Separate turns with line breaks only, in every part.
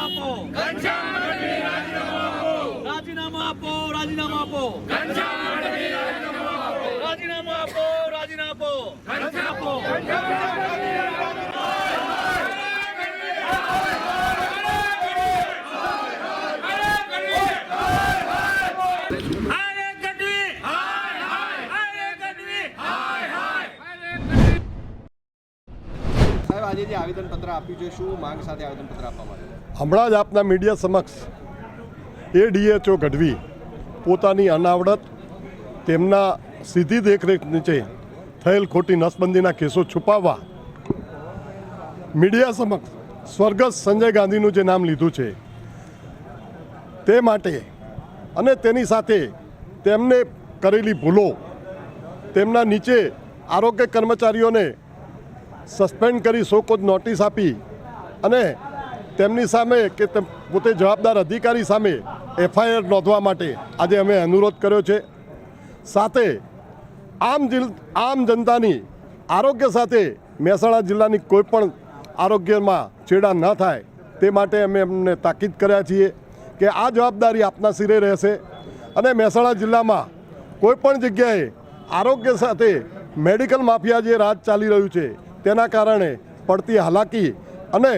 આપો, રાજીનામું આપો, રાજીનામું આપો, રાજીનામું આપો, રાજીનામું
આજે જે આવેદનપત્ર આપ્યું છે, શું માંગ સાથે આવેદનપત્ર આપવામાં આવ્યું?
હમણાં જ આપના મીડિયા સમક્ષ ADHO ગઢવી પોતાની અનાવડત તેમના સીધી દેખરેખ નીચે થયેલ ખોટી નસબંધીના કેસો છુપાવવા મીડિયા સમક્ષ સ્વર્ગસ્થ સંજય ગાંધીનું જે નામ લીધું છે તે માટે અને તેની સાથે તેમને કરેલી ભૂલો, તેમના નીચે આરોગ્ય કર્મચારીઓને સસ્પેન્ડ કરી શોકોઝ નોટિસ આપી અને તેમની સામે કે પોતે જવાબદાર અધિકારી સામે FIR નોંધવા માટે આજે અમે અનુરોધ કર્યો છે. સાથે આમ જનતાની આરોગ્ય સાથે મહેસાણા જિલ્લાની કોઈ પણ આરોગ્યમાં છેડા ન થાય તે માટે અમે એમને તાકીદ કર્યા છીએ કે આ જવાબદારી આપના સિરે રહેશે અને મહેસાણા જિલ્લામાં કોઈ પણ જગ્યાએ આરોગ્ય સાથે મેડિકલ માફિયા જે રાજ ચાલી રહ્યું છે તેના કારણે પડતી હાલાકી અને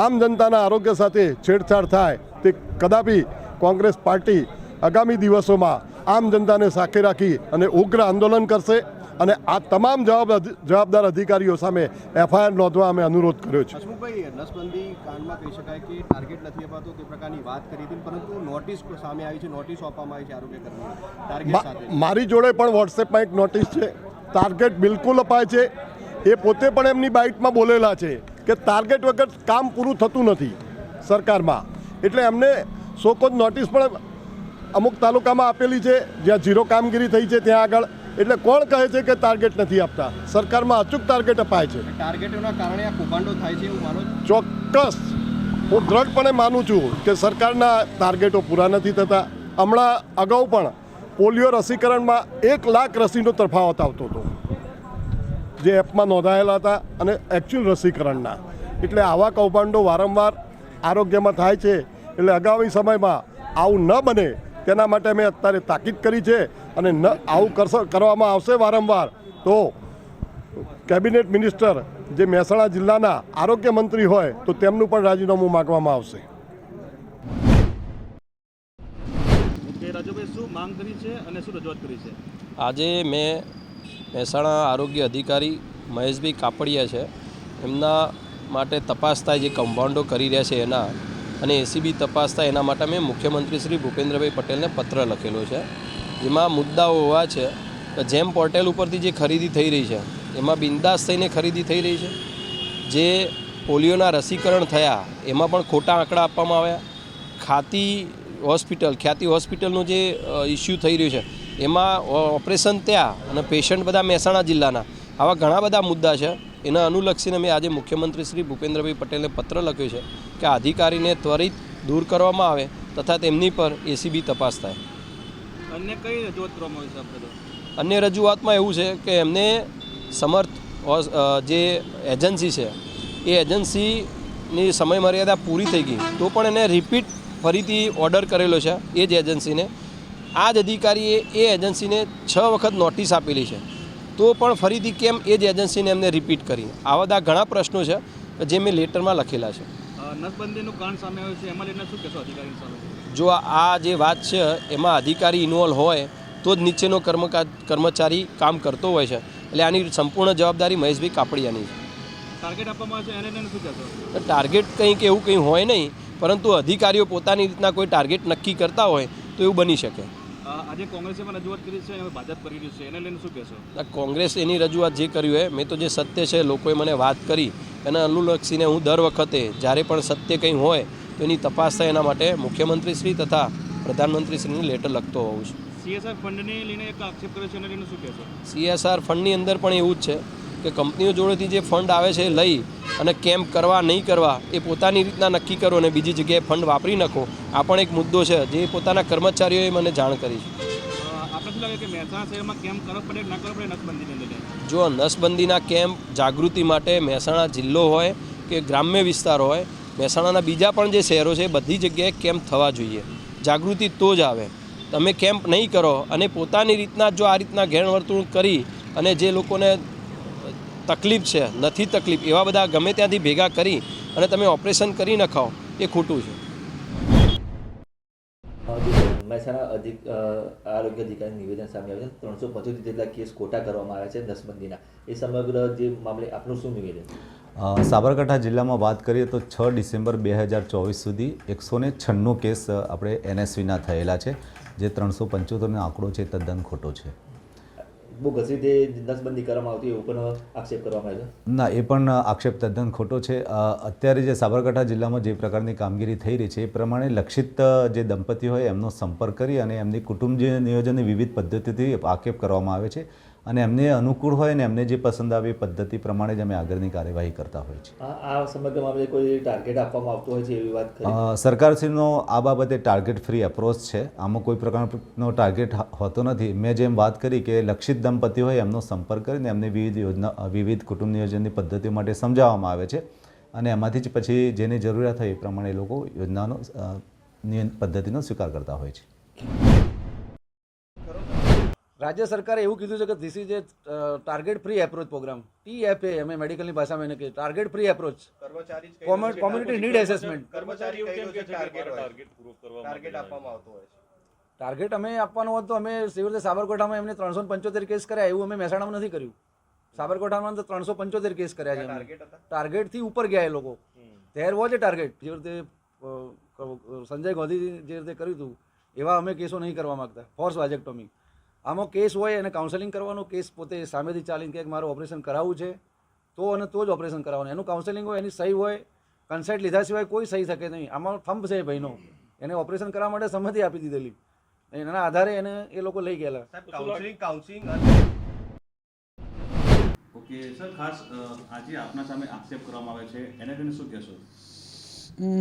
આમ જનતાના આરોગ્ય સાથે છેડછાડ થાય તે કદાપી કોંગ્રેસ પાર્ટી આગામી દિવસોમાં આમ જનતાને સાથે રાખી અને ઉગ્ર આંદોલન કરશે અને આ તમામ જવાબદાર અધિકારીઓ સામે FIR નોંધવા અમે અનુરોધ કર્યો છે.
હસમુખભાઈ, નસબંધી કાંડમાં કહી શકાય કે ટાર્ગેટ નથી અપાતો તે પ્રકારની વાત કરી હતી, પરંતુ નોટિસ સામે આવી છે, નોટિસ આપવામાં આવી છે આરોગ્ય કર્મીઓને ટાર્ગેટ સાથે.
મારી જોડે પણ વોટ્સએપમાં એક નોટિસ છે. ટાર્ગેટ બિલકુલ અપાય છે. એ પોતે પણ એમની બાઇટમાં બોલેલા છે કે ટાર્ગેટ વગર કામ પૂરું થતું નથી સરકારમાં. એટલે એમને શોકોઝ નોટિસ પણ અમુક તાલુકામાં આપેલી છે જ્યાં ઝીરો કામગીરી થઈ છે ત્યાં આગળ. એટલે કોણ કહે છે કે ટાર્ગેટ નથી આપતા? સરકારમાં અચૂક ટાર્ગેટ અપાય છે.
ટાર્ગેટોના કારણે આ કૌભાંડો થાય છે એવું માનો
છો? ચોક્કસ, હું દ્રઢપણે માનું છું કે સરકારના ટાર્ગેટો પૂરા નથી થતા. હમણાં અગાઉ પણ પોલિયો રસીકરણમાં 1 લાખ રસીનો તફાવત આવતો હતો જે એપમાં નોંધાયેલા હતા અને એકચ્યુઅલ રસીકરણના. એટલે આવા કૌભાંડો વારંવાર આરોગ્યમાં થાય છે. એટલે આગામી સમયમાં આવું ન બને તેના માટે મેં અત્યારે તાકીદ કરી છે અને આવું કરવામાં આવશે વારંવાર તો કેબિનેટ મિનિસ્ટર જે મહેસાણા જિલ્લાના આરોગ્ય મંત્રી હોય તો તેમનું પણ રાજીનામું માગવામાં આવશે.
રાજુભાઈ, શું માંગ કરી છે અને શું રજૂઆત કરી છે?
આજે મેં મહેસાણા આરોગ્ય અધિકારી મહેશભાઈ કાપડિયા છે એમના માટે તપાસ થાય જે કૌભાંડો કરી રહ્યા છે એના અને ACB તપાસ થાય એના માટે મેં મુખ્યમંત્રી શ્રી ભૂપેન્દ્રભાઈ પટેલને પત્ર લખેલો છે. જેમાં મુદ્દાઓ એવા છે કે જેમ પોર્ટલ ઉપરથી જે ખરીદી થઈ રહી છે એમાં બિંદાસ થઈને ખરીદી થઈ રહી છે. જે પોલિયોના રસીકરણ થયા એમાં પણ ખોટા આંકડા આપવામાં આવ્યા. ખ્યાતિ હોસ્પિટલનું જે ઇસ્યુ થઈ રહ્યું છે એમાં ઓપરેશન ત્યાં અને પેશન્ટ બધા મહેસાણા જિલ્લાના, આવા ઘણા બધા મુદ્દા છે. એના અનુલક્ષીને મેં આજે મુખ્યમંત્રી શ્રી ભૂપેન્દ્રભાઈ પટેલને પત્ર લખ્યો છે કે આ અધિકારીને ત્વરિત દૂર કરવામાં આવે તથા તેમની પર ACB તપાસ થાય.
અન્ય કઈ રજૂઆત કરવામાં આવી છે આપણે?
અન્ય રજૂઆતમાં એવું છે કે એમને સમર્થ જે એજન્સી છે એ એજન્સીની સમયમર્યાદા પૂરી થઈ ગઈ તો પણ એને રિપીટ ફરીથી ઓર્ડર કરેલો છે એ જ એજન્સીને. આ જ અધિકારીએ એ એજન્સીને 6 વખત નોટિસ આપેલી છે તો પણ ફરીથી કેમ એ જ એજન્સીને એમને રિપીટ કરી? આવા બધા ઘણા પ્રશ્નો છે જે મેં લેટરમાં લખેલા છે.
નસબંધીનું કાંડ સામે આવ્યું છે એમાં લઈને શું કહેશો અધિકારી સામે?
જો આ જે વાત છે એમાં અધિકારી ઇન્વોલ્વ હોય તો જ નીચેનો કર્મચારી કામ કરતો હોય છે. એટલે આની સંપૂર્ણ જવાબદારી મહેશભાઈ કાપડિયાની છે.
ટાર્ગેટ આપવામાં આવે છે એને લઈને શું કહેશો?
ટાર્ગેટ કંઈક એવું કંઈ હોય નહીં, પરંતુ અધિકારીઓ પોતાની રીતના કોઈ ટાર્ગેટ નક્કી કરતા હોય તો એવું બની શકે.
આજે કોંગ્રેસે પણ રજૂઆત કરી છે અને ભાજપ કરી રહ્યું છે, એને લઈને શું કહેશો?
કોંગ્રેસ એની રજૂઆત જે કર્યું હોય, મેં તો જે સત્ય છે લોકોએ મને વાત કરી એના અનુલક્ષીને હું દર વખતે જ્યારે પણ સત્ય કંઈ હોય તો એની તપાસ થાય એના માટે મુખ્યમંત્રીશ્રી તથા પ્રધાનમંત્રીશ્રીને લેટર લખતો હોઉં છું.
CSR ફંડને લઈને એક આક્ષેપ કર્યો છે, એને લઈને શું કહેશો?
CSR ફંડની અંદર પણ એવું જ છે કે કંપનીઓ જોડેથી જે ફંડ આવે છે લઈ અને કેમ્પ કરવા નહીં કરવા એ પોતાની રીતના નક્કી કરો અને બીજી જગ્યાએ ફંડ વાપરી નાખો. આ પણ એક મુદ્દો છે જે પોતાના કર્મચારીઓએ મને જાણ કરી છે.
આપણે શું લાગે કે મહેસાણા શહેરમાં કેમ્પ કરવો પડે ના કરવો પડે નસબંધીને લઈને?
જો નસબંધીના કેમ્પ જાગૃતિ માટે મહેસાણા જિલ્લો હોય કે ગ્રામ્ય વિસ્તાર હોય મહેસાણાના બીજા પણ જે શહેરો છે બધી જગ્યાએ કેમ્પ થવા જોઈએ. જાગૃતિ તો જ આવે. તમે કેમ્પ નહીં કરો અને પોતાની રીતના જો આ રીતના ગેરવર્તણૂક કરી અને જે લોકોને તકલીફ છે, નથી તકલીફ, એવા બધા ગમે ત્યાંથી ભેગા કરી અને તમે ઓપરેશન કરી નખાઓ, એ ખોટું છે.
મહેસાણા આરોગ્ય અધિકારી નિવેદન સામે આવ્યું છે. 375 જેટલા કેસ ખોટા કરવામાં આવ્યા છે નસબંધીના. એ સમગ્ર જે મામલે આપનું શું નિવેદન?
સાબરકાંઠા જિલ્લામાં વાત કરીએ તો 6 ડિસેમ્બર 2024 સુધી 196 કેસ આપણે NSVના થયેલા છે, જે 375નો આંકડો છે તદ્દન ખોટો છે.
બહુ ઘસી તે નસબંધી કરવામાં આવતી એવું પણ આક્ષેપ કરવામાં આવ્યો?
ના, એ પણ આક્ષેપ તદ્દન ખોટો છે. અત્યારે જે સાબરકાંઠા જિલ્લામાં જે પ્રકારની કામગીરી થઈ રહી છે એ પ્રમાણે લક્ષિત જે દંપતી હોય એમનો સંપર્ક કરી અને એમની કુટુંબ જે નિયોજનની વિવિધ પદ્ધતિથી આક્ષેપ કરવામાં આવે છે અને એમને અનુકૂળ હોય ને એમને જે પસંદ આવે એ પદ્ધતિ પ્રમાણે જ અમે આગળની કાર્યવાહી કરતા હોઈએ છીએ.
આ સમગ્ર મામલે કોઈ ટાર્ગેટ આપવામાં આવતો હોય છે એવી વાત કરી?
સરકારશ્રીનો આ બાબતે ટાર્ગેટ ફ્રી એપ્રોચ છે. આમાં કોઈ પ્રકારનો ટાર્ગેટ હોતો નથી. મેં જેમ વાત કરી કે લક્ષિત દંપતી હોય એમનો સંપર્ક કરીને એમને વિવિધ કુટુંબ નિયોજનની પદ્ધતિઓ માટે સમજાવવામાં આવે છે અને એમાંથી જ પછી જેની જરૂરિયાત હોય એ પ્રમાણે એ લોકો યોજનાનો પદ્ધતિનો સ્વીકાર કરતા હોય છે.
રાજ્ય સરકારે એવું કીધું છે કે this is a target free approach program, TFA અમે મેડિકલની ભાષામાં એને કહીએ, target free approach, community need assessment. Target અમે આપવાનો હોત તો અમે સિવિલ સાબરકાંઠામાં એમને 375 કેસ કર્યા, એવું અમે મહેસાણામાં નથી કર્યું. સાબરકાંઠામાં તો 375 કેસ કર્યા છે. ટાર્ગેટથી ઉપર ગયા એ લોકો. There was A target. જે રીતે સંજય ગાંધી જે રીતે કર્યું હતું એવા અમે કેસો નહીં કરવા માગતા. ફોર્સ વાજેક્ટોમી આમાં કેસ હોય અને કાઉન્સેલિંગ કરવાનો, કેસ પોતે સામેથી ચાલીને કે મારું ઓપરેશન કરાવવું છે તો અને તો જ ઓપરેશન કરાવવાનું. એનું કાઉન્સેલિંગ હોય, એની સહી હોય, કન્સલ્ટ લીધા સિવાય કોઈ સહી શકે નહીં. આમાં થંભ છે ભાઈનો, એને ઓપરેશન કરવા માટે સંમતિ આપી દીધેલી, એના આધારે એને એ લોકો લઈ ગયેલા.
ઓકે સર, ખાસ આજે આપના સામે આક્ષેપ કરવામાં આવે છે, એને લઈને શું કહેશો?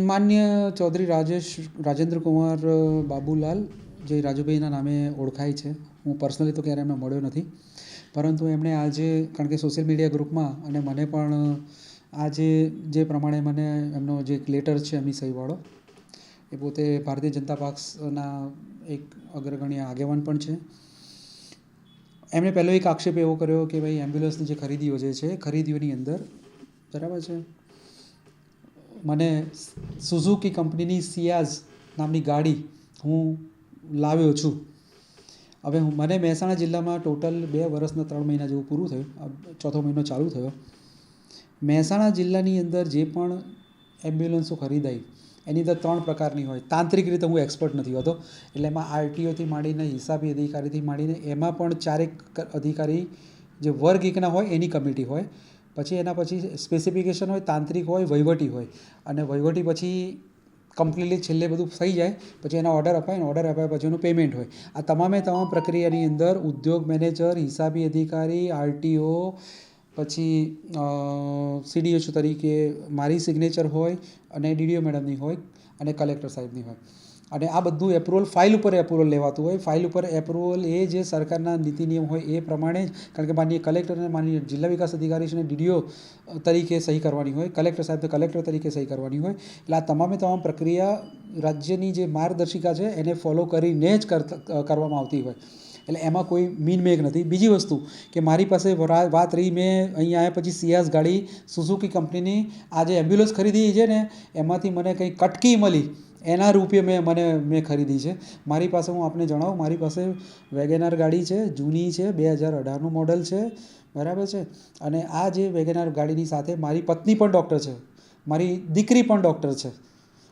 માન્ય ચૌધરી રાજેન્દ્ર કુમાર બાબુલાલ, જે રાજુભાઈના નામે ઓળખાય છે. હું પર્સનલી તો ક્યારે એમને મળ્યો નથી, પરંતુ એમણે આજે, કારણ કે સોશિયલ મીડિયા ગ્રુપમાં અને મને પણ આજે જે પ્રમાણે મને એમનો જે લેટર છે એમની સહીવાળો, એ પોતે ભારતીય જનતા પક્ષના એક અગ્રગણ્ય આગેવાન પણ છે. એમણે પહેલો એક આક્ષેપ એવો કર્યો કે ભાઈ એમ્બ્યુલન્સની જે ખરીદીઓ જે છે, ખરીદીઓની અંદર બરાબર છે, મને સુઝુકી કંપનીની સિયાઝ નામની ગાડી હું લાવ્યો છું. હવે મને મહેસાણા જિલ્લામાં ટોટલ 2 વર્ષના 3 મહિના જેવું પૂરું થયું, 4થો મહિનો ચાલુ થયો. મહેસાણા જિલ્લાની અંદર જે પણ એમ્બ્યુલન્સો ખરીદાઈ એની અંદર 3 પ્રકારની હોય. તાંત્રિક રીતે હું એક્સપર્ટ નથી હોતો, એટલે એમાં RTOથી માંડીને હિસાબી અધિકારીથી માંડીને એમાં પણ 4 અધિકારી જે વર્ગ એકના હોય એની કમિટી હોય. પછી એના પછી સ્પેસિફિકેશન હોય, તાંત્રિક હોય, વહીવટી હોય, અને વહીવટી પછી કમ્પ્લીટલી છેલ્લે બધું થઈ જાય પછી એના ઓર્ડર અપાય, ને ઓર્ડર અપાયા પછી એનું પેમેન્ટ હોય. આ તમામ પ્રક્રિયાની અંદર ઉદ્યોગ મેનેજર, હિસાબી અધિકારી, RTO, પછી CDHO તરીકે મારી સિગ્નેચર હોય અને DDO મેડમની હોય અને કલેક્ટર સાહેબની હોય. અને આ બધું એપ્રુવલ ફાઇલ ઉપર એપ્રુવલ લેવાતું હોય. ફાઇલ ઉપર એપ્રુવલ એ જે સરકારના નીતિ નિયમ હોય એ પ્રમાણે જ, કારણ કે માનનીય કલેક્ટર અને માનનીય જિલ્લા વિકાસ અધિકારી છે અને DDO તરીકે સહી કરવાની હોય, કલેક્ટર સાહેબ કલેક્ટર તરીકે સહી કરવાની હોય. એટલે આ તમામ પ્રક્રિયા રાજ્યની જે માર્ગદર્શિકા છે એને ફોલો કરીને જ કરવામાં આવતી હોય. એટલે એમાં કોઈ મીનમેક નથી. બીજી વસ્તુ કે મારી પાસે વાત રહી, મેં અહીંયા આવ્યા પછી સિયાઝ ગાડી સુઝુકી કંપનીની આ જે એમ્બ્યુલન્સ ખરીદી છે ને, એમાંથી મને કંઈ કટકી મળી એના રૂપે મેં ખરીદી છે. મારી પાસે, હું આપને જણાવું, મારી પાસે વેગેનાર ગાડી છે, જૂની છે, 2018નું મોડલ છે, બરાબર છે. અને આ જે વેગેનાર ગાડીની સાથે મારી પત્ની પણ ડૉક્ટર છે, મારી દીકરી પણ ડૉક્ટર છે,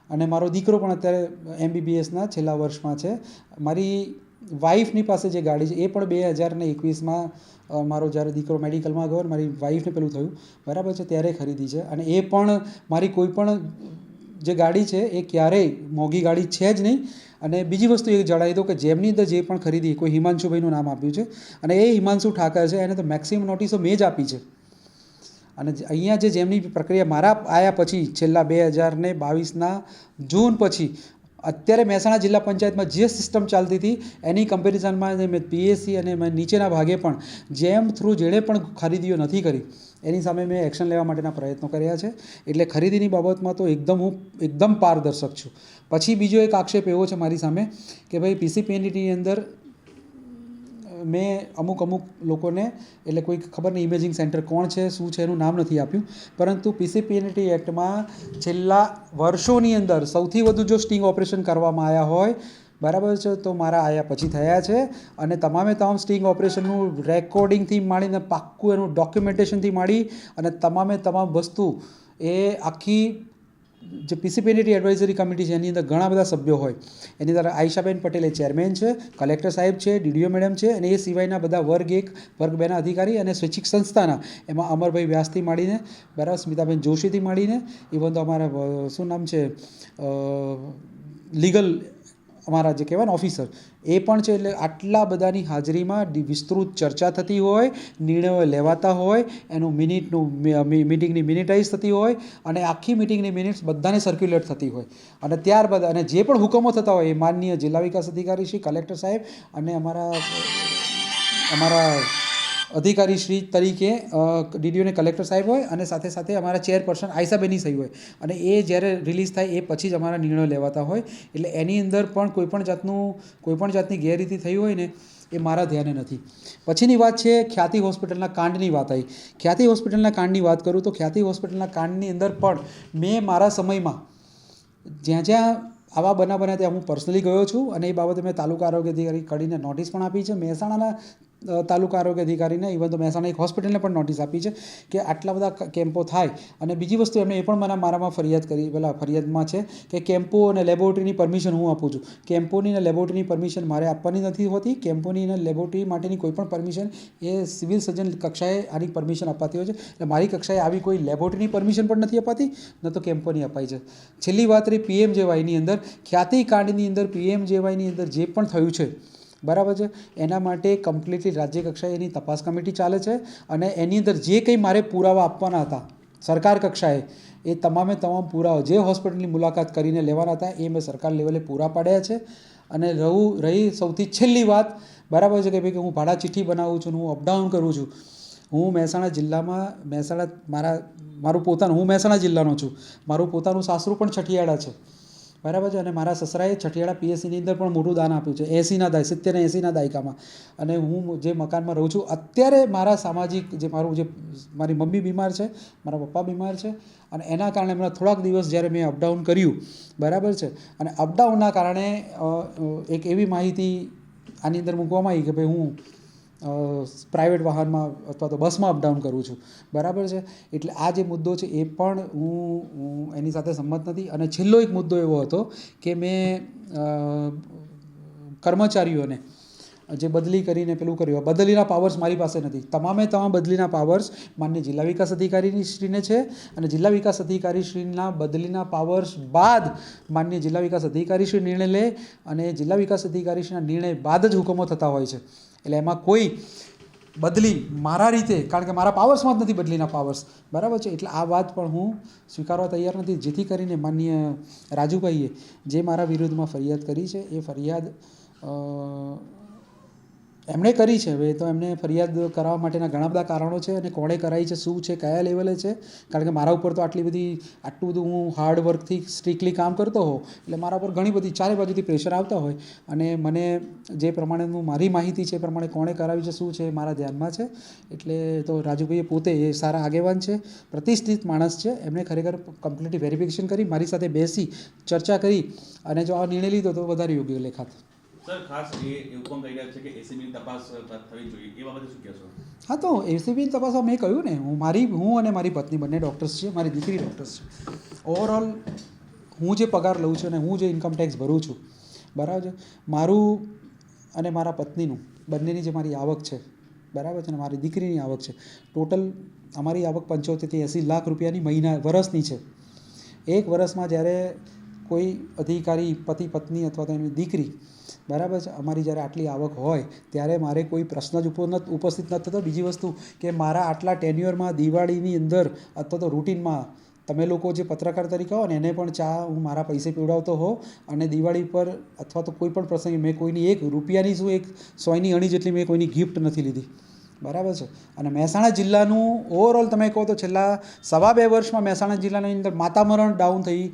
અને મારો દીકરો પણ અત્યારે MBBSના છેલ્લા વર્ષમાં છે. મારી વાઈફની પાસે જે ગાડી છે એ પણ 2021માં મારો જ્યારે દીકરો મેડિકલમાં ગયો, મારી વાઈફને પેલું થયું, બરાબર છે, ત્યારે ખરીદી છે. અને એ પણ મારી કોઈ પણ જે ગાડી છે એ ક્યારેય મોંઘી ગાડી છે જ નહીં. અને બીજી વસ્તુ એ જણાવી દઉં કે જેમની અંદર જે પણ ખરીદી, કોઈ હિમાંશુભાઈનું નામ આપ્યું છે અને એ હિમાંશુ ઠાકર છે, એને તો મેક્સિમમ નોટિસો મેં જ આપી છે. અને અહીંયા જેમની પ્રક્રિયા મારા આવ્યા પછી છેલ્લા 2022ના જૂન પછી અત્યારે મહેસાણા જિલ્લા પંચાયતમાં જે સિસ્ટમ ચાલતી હતી એની કમ્પેરિઝનમાં મેં પીએસસી અને મેં નીચેના ભાગે પણ જેમ થ્રુ જેણે પણ ખરીદીઓ નથી કરી એની સામે મેં એક્શન લેવા માટેના પ્રયત્નો કર્યા છે. એટલે ખરીદીની બાબતમાં તો હું એકદમ પારદર્શક છું. પછી બીજો એક આક્ષેપ એવો છે મારી સામે કે ભાઈ પીસીપીએનડીટીની અંદર મેં અમુક લોકોને, એટલે કોઈ ખબર નહીં ઇમેજિંગ સેન્ટર કોણ છે શું છે એનું નામ નથી આપ્યું, પરંતુ પીસીપીએનડી એક્ટમાં છેલ્લા વર્ષોની અંદર સૌથી વધુ જો સ્ટિંગ ઓપરેશન કરવામાં આવ્યા હોય, બરાબર છે, તો મારા આયા પછી થયા છે. અને તમામ સ્ટિંગ ઓપરેશનનું રેકોર્ડિંગથી માંડીને પાક્કું એનું ડોક્યુમેન્ટેશનથી માંડી અને તમામ વસ્તુ એ આખી જે પીસીપીએનડી એડવાઇઝરી કમિટી છે એની અંદર ઘણા બધા સભ્યો હોય. એની અંદર આયશાબેન પટેલ એ ચેરમેન છે, કલેક્ટર સાહેબ છે, ડીડીઓ મેડમ છે, અને એ સિવાયના બધા વર્ગ 1 વર્ગ 2ના અધિકારી અને સ્વૈચ્છિક સંસ્થાના, એમાં અમરભાઈ વ્યાસથી માંડીને, બરાબર, સ્મિતાબેન જોશીથી માંડીને, ઇવન તો અમારા શું નામ છે લીગલ અમારા જે કહેવાય ને ઓફિસર એ પણ છે. એટલે આટલા બધાની હાજરીમાં વિસ્તૃત ચર્ચા થતી હોય, નિર્ણયો લેવાતા હોય, એનું મિટિંગની મિનિટાઇઝ થતી હોય અને આખી મિટિંગની મિનિટ્સ બધાને સર્ક્યુલેટ થતી હોય. અને ત્યારબાદ અને જે પણ હુકમો થતા હોય એ માનનીય જિલ્લા વિકાસ અધિકારી શ્રી, કલેક્ટર સાહેબ અને અમારા અધિકારી શ્રી તરીકે ડીડીઓ અને કલેક્ટર સાહેબ હોય અને સાથે સાથે અમારા ચેરપર્સન આયશાબેનની સહી હોય. અને એ જ્યારે રિલીઝ થાય એ પછી જ અમારા નિર્ણયો લેવાતા હોય. એટલે એની અંદર પણ કોઈપણ જાતની ગેરરીતિ થઈ હોય ને એ મારા ધ્યાને નથી. પછીની વાત છે ખ્યાતિ હોસ્પિટલના કાંડની વાત આવી. ખ્યાતિ હોસ્પિટલના કાંડની વાત કરું તો ખ્યાતિ હોસ્પિટલના કાંડની અંદર પણ મેં મારા સમયમાં જ્યાં આવા બનાવ બન્યા ત્યાં હું પર્સનલી ગયો છું અને એ બાબતે મેં તાલુકા આરોગ્ય અધિકારી કડીને નોટિસ પણ આપી છે. મહેસાણાના તાલુકા આરોગ્ય અધિકારીને, ઇવન તો મહેસાણા એક હોસ્પિટલને પણ નોટિસ આપી છે કે આટલા બધા કેમ્પો થાય. અને બીજી વસ્તુ એમણે એ પણ મારામાં ફરિયાદમાં છે કે કેમ્પો અને લેબોરેટરીની પરમિશન હું આપું છું. કેમ્પોની અને લેબોરેટરીની પરમિશન મારે આપવાની નથી હોતી. કેમ્પોની અને લેબોરેટરી માટેની કોઈ પણ પરમિશન એ સિવિલ સર્જન કક્ષાએ આની પરમિશન અપાતી હોય છે. એટલે મારી કક્ષાએ આવી કોઈ લેબોરેટરીની પરમિશન પણ નથી અપાતી, ન તો કેમ્પોની અપાઈ છે. છેલ્લી વાત રહી પીએમજેવાયની અંદર. ખ્યાતિ કાંડની અંદર પીએમજેવાયની અંદર જે પણ થયું છે, બરાબર છે, એના માટે કમ્પ્લીટલી રાજ્ય કક્ષાએ એની તપાસ કમિટી ચાલે છે. અને એની અંદર જે કંઈ મારે પુરાવા આપવાના હતા સરકાર કક્ષાએ, એ તમામ પુરાવા જે હોસ્પિટલની મુલાકાત કરીને લેવાના હતા એ મેં સરકાર લેવલે પૂરા પાડ્યા છે. અને રહી સૌથી છેલ્લી વાત, બરાબર છે, કે ભાઈ કે હું ભાડા ચિઠ્ઠી બનાવું છું, હું અપડાઉન કરું છું. હું મહેસાણા જિલ્લામાં હું મહેસાણા જિલ્લાનો છું. મારું પોતાનું સાસરું પણ છઠિયાળા છે, બરાબર છે. અને મારા સસરાએ છઠિયાળા પીએસસીની અંદર પણ મોટું દાન આપ્યું છે 70 અને 80ના દાયકામાં. અને હું જે મકાનમાં રહું છું અત્યારે મારા સામાજિક મારી મમ્મી બીમાર છે, મારા પપ્પા બીમાર છે અને એના કારણે હમણાં થોડાક દિવસ જ્યારે મેં અપડાઉન કર્યું, બરાબર છે, અને અપડાઉનના કારણે એક એવી માહિતી આની અંદર મૂકવામાં આવી કે ભાઈ હું પ્રાઇવેટ વાહનમાં અથવા તો બસમાં અપડાઉન કરું છું, બરાબર છે. એટલે આ જે મુદ્દો છે એ પણ હું એની સાથે સંમત નથી. અને છેલ્લો એક મુદ્દો એવો હતો કે મેં કર્મચારીઓને જે બદલી કરીને પેલું કર્યું, બદલીના પાવર્સ મારી પાસે નથી. તમામ બદલીના પાવર્સ માનનીય જિલ્લા વિકાસ અધિકારી શ્રીને છે. અને જિલ્લા વિકાસ અધિકારી શ્રીના બદલીના પાવર્સ બાદ માનનીય જિલ્લા વિકાસ અધિકારી શ્રી નિર્ણય લે અને જિલ્લા વિકાસ અધિકારી શ્રીના નિર્ણય બાદ જ હુકમો થતા હોય છે. એટલે એમાં કોઈ બદલી મારા રીતે, કારણ કે મારા પાવર્સમાં જ નથી બદલીના પાવર્સ, બરાબર છે. એટલે આ વાત પણ હું સ્વીકારવા તૈયાર નથી. જેથી કરીને માનનીય રાજુભાઈએ જે મારા વિરુદ્ધમાં ફરિયાદ કરી છે એ ફરિયાદ એમણે કરી છે. હવે તો એમને ફરિયાદ કરવા માટેના ઘણા બધા કારણો છે અને કોણે કરાઈ છે, શું છે, કયા લેવલે છે. કારણ કે મારા ઉપર તો આટલું બધું હું હાર્ડ વર્કથી સ્ટ્રિક્ટલી કામ કરતો હોઉં એટલે મારા ઉપર ઘણી બધી ચારે બાજુથી પ્રેશર આવતા હોય. અને મને જે પ્રમાણેનું મારી માહિતી છે એ પ્રમાણે કોણે કરાવી છે, શું છે, એ મારા ધ્યાનમાં છે. એટલે તો રાજુભાઈએ પોતે એ સારા આગેવાન છે, પ્રતિષ્ઠિત માણસ છે. એમણે ખરેખર કમ્પ્લીટલી વેરિફિકેશન કરી, મારી સાથે બેસી ચર્ચા કરી અને જો આ નિર્ણય લીધો તો વધારે યોગ્ય લેખાત.
સર, ખાસ એ હુકમ થઈ રહ્યા છે કે એસીબીની તપાસ થવી જોઈએ, એ બાબતે શું કહેશો?
હા, તો એસીબીની તપાસમાં મેં કહ્યું ને, હું અને મારી પત્ની બંને ડૉક્ટર્સ છે, મારી દીકરી ડૉક્ટર્સ છે. ઓવરઓલ હું જે પગાર લઉં છું અને હું જે ઇન્કમ ટેક્સ ભરું છું, બરાબર છે, મારું અને મારા પત્નીનું બંનેની જે મારી આવક છે, બરાબર છે, અને મારી દીકરીની આવક છે, ટોટલ અમારી આવક 75 થી 80 લાખ રૂપિયાની વર્ષની છે. એક વર્ષમાં જ્યારે કોઈ અધિકારી પતિ પત્ની અથવા તો એની દીકરી, બરાબર છે, અમારી જ્યારે આટલી આવક હોય ત્યારે મારે કોઈ પ્રશ્ન જ ઉપસ્થિત ન થતો. બીજી વસ્તુ કે મારા આટલા ટેન્યુઅરમાં દિવાળીની અંદર અથવા તો રૂટિનમાં તમે લોકો જે પત્રકાર તરીકે હો ને એને પણ ચા હું મારા પૈસે પીવડાવતો હોઉં અને દિવાળી પર અથવા તો કોઈ પણ પ્રસંગે મેં કોઈની એક રૂપિયાની શું એક સોયની અણી જેટલી મેં કોઈની ગિફ્ટ નથી લીધી, બરાબર છે. અને મહેસાણા જિલ્લાનું ઓવરઓલ તમે કહો તો છેલ્લા 2.5 વર્ષમાં મહેસાણા જિલ્લાની અંદર માતા મરણ ડાઉન થઈ,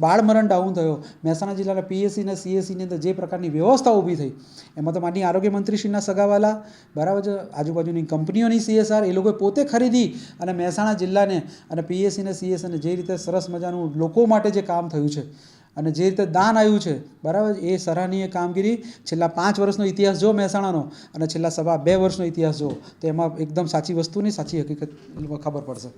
બાળ મરણ ડાઉન થયો. મહેસાણા જિલ્લાના પીએસસી અને સીએસસીની અંદર જે પ્રકારની વ્યવસ્થા ઊભી થઈ એમાં તો માનનીય આરોગ્ય મંત્રીશ્રીના સગાવાલા, બરાબર છે, આજુબાજુની કંપનીઓની CSR એ લોકોએ પોતે ખરીદી અને મહેસાણા જિલ્લાને અને પીએસસી અને સીએસસીને જે રીતે સરસ મજાનું લોકો માટે જે કામ થયું છે અને જે રીતે દાન આવ્યું છે, બરાબર, એ સરાહનીય કામગીરી. છેલ્લા 5 વર્ષનો ઇતિહાસ જો મહેસાણાનો અને છેલ્લા 2.5 વર્ષનો ઇતિહાસ જો તો એમાં એકદમ સાચી વસ્તુની સાચી હકીકત ખબર પડશે.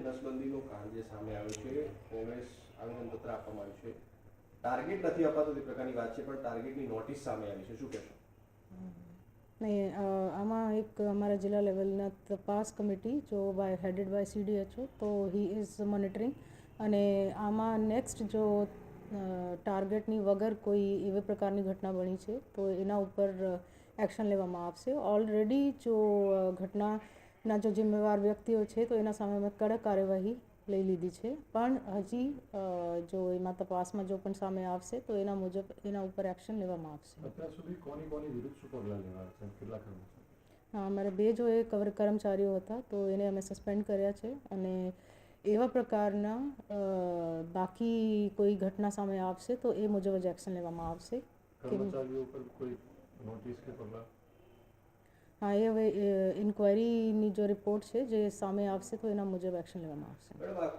નસબંધીનો કાંડ જે સામે આવ્યો છે, કોંગ્રેસ આવેદનપત્ર આપવામાં આવ્યું છે, ટાર્ગેટ નથી અપાતો તે પ્રકારની વાત છે, પણ ટાર્ગેટની નોટિસ સામે આવી છે, શું કહેશો?
નહીં, આમાં એક અમારા જિલ્લા લેવલના તપાસ કમિટી જો હેડેડ બાય CDHO, તો હી ઇઝ મોનિટરિંગ અને આમાં નેક્સ્ટ જો ટાર્ગેટની વગર કોઈ એવી પ્રકારની ઘટના બની છે તો એના ઉપર એક્શન લેવામાં આવશે. ઓલરેડી જો ઘટનાના જો જિમ્મેવાર વ્યક્તિઓ છે તો એના સામે અમે કડક કાર્યવાહી લઈ લીધી છે, પણ હજી જો એમાં તપાસમાં જો પણ સામે આવશે તો એના મુજબ એના ઉપર એક્શન લેવામાં આવશે.
અત્યાર સુધી કોની વિરુદ્ધ શું પગલાં લેવાયા છે, કેટલા કર્મચારીઓ?
હા, અમારે 2 જો એ કર્મચારીઓ હતા તો એને અમે સસ્પેન્ડ કર્યા છે અને એવા પ્રકારના બાકી કોઈ ઘટના સામે આવશે તો એ મુજબ જ એક્શન લેવામાં આવશે.
કર્મચારીઓ પર કોઈ નોટિસ કે પગલાં?
હા, એ હવે ઇન્ક્વાયરીની જો રિપોર્ટ છે જે સામે આવશે તો એના મુજબ એક્શન લેવામાં આવશે.
મેડમ, આ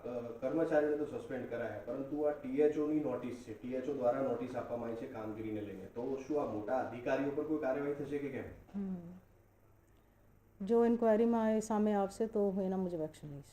કર્મચારીઓને તો સસ્પેન્ડ કરાયા, પરંતુ આ THOની નોટિસ છે, THO દ્વારા નોટિસ આપવામાં આવી છે કામગીરીને લઈને, તો શું આ મોટા અધિકારીઓ પર કોઈ કાર્યવાહી થશે કે કેમ?
જો ઇન્ક્વાયરીમાં એ સામે આવશે તો હું એના મુજબ એક્શન લઈશ.